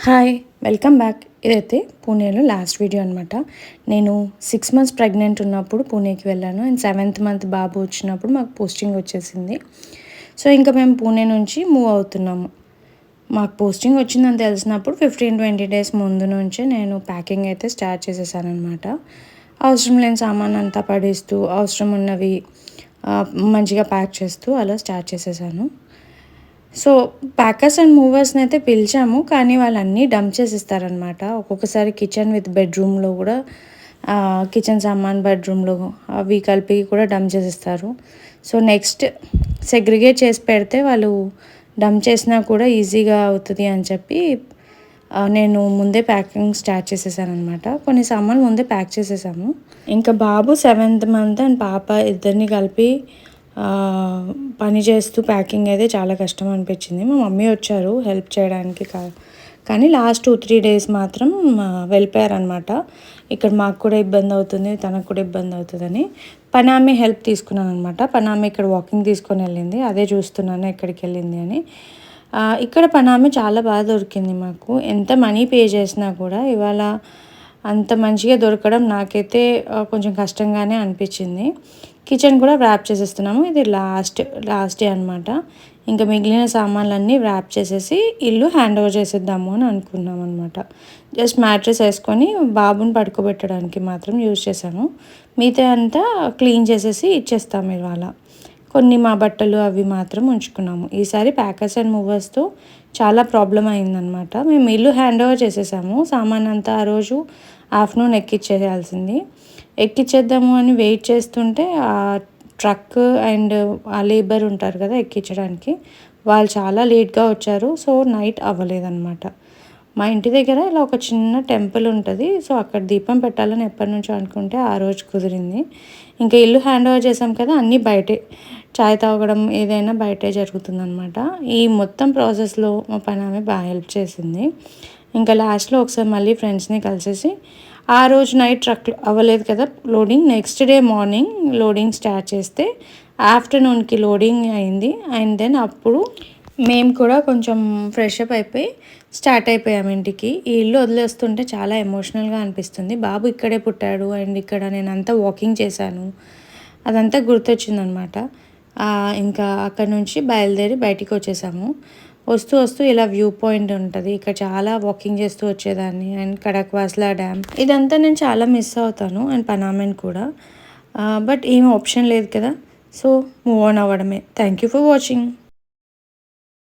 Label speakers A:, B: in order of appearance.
A: Hi, welcome back. ఇదైతే పూణేలో last video అనమాట. నేను 6 మంత్స్ ప్రెగ్నెంట్ ఉన్నప్పుడు పూణేకి వెళ్ళాను. అండ్ 7th మంత్ బాబు వచ్చినప్పుడు మాకు పోస్టింగ్ వచ్చేసింది. సో ఇంకా మేము పూణే నుంచి మూవ్ అవుతున్నాము. మాకు పోస్టింగ్ వచ్చిందని తెలిసినప్పుడు 15-20 డేస్ ముందు నుంచే నేను ప్యాకింగ్ అయితే స్టార్ట్ చేసేసాను అనమాట. అవసరం లేని సామాన్ అంతా పడేస్తూ, అవసరం ఉన్నవి మంచిగా ప్యాక్ చేస్తూ అలా స్టార్ట్ చేసేసాను. సో ప్యాకర్స్ అండ్ మూవర్స్ని అయితే పిలిచాము, కానీ వాళ్ళు అన్నీ డంప్ చేసిస్తారనమాట. ఒక్కొక్కసారి కిచెన్ విత్ బెడ్రూమ్లో కూడా కిచెన్ సామాన్ బెడ్రూమ్లో అవి కలిపి కూడా డంప్ చేసిస్తారు. సో నెక్స్ట్ సెగ్రిగేట్ చేసి పెడితే వాళ్ళు డంప్ చేసినా కూడా ఈజీగా అవుతుంది అని చెప్పి నేను ముందే ప్యాకింగ్ స్టార్ట్ చేసేసాను అనమాట. కొన్ని సామాన్లు ముందే ప్యాక్ చేసేసాము. ఇంకా బాబు 7th మంత్ అండ్ పాప ఇద్దరిని కలిపి పని చేస్తూ ప్యాకింగ్ అయితే చాలా కష్టం అనిపించింది. మా మమ్మీ వచ్చారు హెల్ప్ చేయడానికి, కానీ లాస్ట్ 2-3 డేస్ మాత్రం వెళ్ళిపోయారనమాట. ఇక్కడ మాకు కూడా ఇబ్బంది అవుతుంది, తనకు కూడా ఇబ్బంది అవుతుందని పనామె హెల్ప్ తీసుకున్నాను అనమాట. పనామె ఇక్కడ వాకింగ్ తీసుకొని వెళ్ళింది, అదే చూస్తున్నాను ఎక్కడికి వెళ్ళింది అని. ఇక్కడ పనామె చాలా బాగా దొరికింది మాకు. ఎంత మనీ పే చేసినా కూడా ఇవాళ అంత మంచిగా దొరకడం నాకైతే కొంచెం కష్టంగానే అనిపించింది. కిచెన్ కూడా వ్రాప్ చేసేస్తున్నాము. ఇది లాస్ట్ డే అనమాట. ఇంకా మిగిలిన సామాన్లన్నీ వ్రాప్ చేసేసి ఇల్లు హ్యాండ్ ఓవర్ చేసేద్దాము అని అనుకున్నాం అనమాట. జస్ట్ మ్యాట్రెస్ వేసుకొని బాబుని పడుకోబెట్టడానికి మాత్రం యూజ్ చేసాము. మిగతా అంతా క్లీన్ చేసేసి ఇచ్చేస్తాము ఇవాళ. కొన్ని మా బట్టలు అవి మాత్రం ఉంచుకున్నాము. ఈసారి ప్యాకర్స్ అండ్ మూవర్స్తో చాలా ప్రాబ్లం అయిందనమాట. మేము ఇల్లు హ్యాండ్ ఓవర్ చేసేసాము. సామాన్ అంతా ఆ రోజు ఆఫ్టర్నూన్ ఎక్కిచ్చేద్దాము అని వెయిట్ చేస్తుంటే ఆ ట్రక్ అండ్ ఆ లేబర్ ఉంటారు కదా ఎక్కించడానికి, వాళ్ళు చాలా లేట్గా వచ్చారు. సో నైట్ అవ్వలేదన్నమాట. మా ఇంటి దగ్గర ఇలా ఒక చిన్న టెంపుల్ ఉంటుంది. సో అక్కడ దీపం పెట్టాలని ఎప్పటి నుంచో అనుకుంటే ఆ రోజు కుదిరింది. ఇంకా ఇల్లు హ్యాండ్ ఓవర్ చేసాం కదా, అన్నీ బయటే, చాయ్ తాగడం ఏదైనా బయటే జరుగుతుందన్నమాట. ఈ మొత్తం ప్రాసెస్లో మా పని ఆమె బాగా హెల్ప్ చేసింది. ఇంకా లాస్ట్లో ఒకసారి మళ్ళీ ఫ్రెండ్స్ని కలిసేసి ఆ రోజు నైట్ ట్రక్ అవ్వలేదు కదా loading, next day morning loading start చేస్తే ఆఫ్టర్నూన్కి లోడింగ్ అయింది. అండ్ దెన్ అప్పుడు మేము కూడా కొంచెం ఫ్రెష్ అప్ అయిపోయి స్టార్ట్ అయిపోయాము ఇంటికి. ఈ ఇల్లు వదిలేస్తుంటే చాలా ఎమోషనల్గా అనిపిస్తుంది. బాబు ఇక్కడే పుట్టాడు అండ్ ఇక్కడ నేను అంతా వాకింగ్ చేశాను, అదంతా గుర్తొచ్చిందనమాట. ఇంకా అక్కడ నుంచి బయలుదేరి బయటికి వచ్చేసాము. వస్తూ ఇలా వ్యూ పాయింట్ ఉంటుంది, ఇక్కడ చాలా వాకింగ్ చేస్తూ వచ్చేదాన్ని. అండ్ కడక్వాస్లా డ్యామ్ ఇదంతా నేను చాలా మిస్ అవుతాను, అండ్ పనామెన్ కూడా. బట్ ఏం ఆప్షన్ లేదు కదా, సో మూవ్ ఆన్ అవ్వడమే. Thank you for watching.